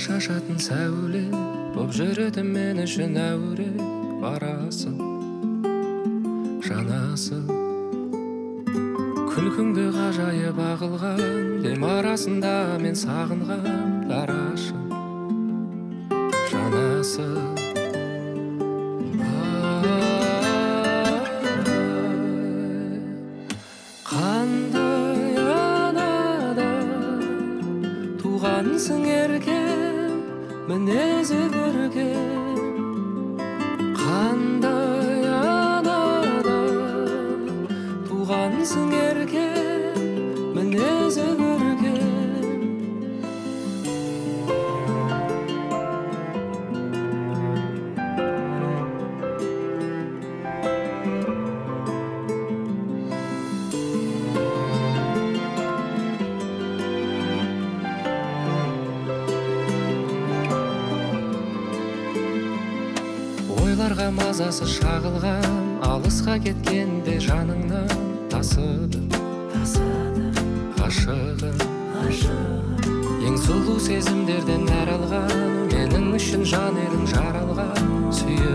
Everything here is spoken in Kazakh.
шашатын сәуле боп жүреді мен үшін әуре барасың жанасың күлкіңді ғажайып ағылған дем арасында мен сағынған дарашың жанасың қандай анадан туғансың еркем мінезі көркем қандай анадан туғансың еркем мінезі көркем ойларға мазасы шағылған алысқа кеткенде жаныңнан тасыдым ғашығым ең сұлу сезімдерден нәр алған менің үшін жан едің жаралған сүйіп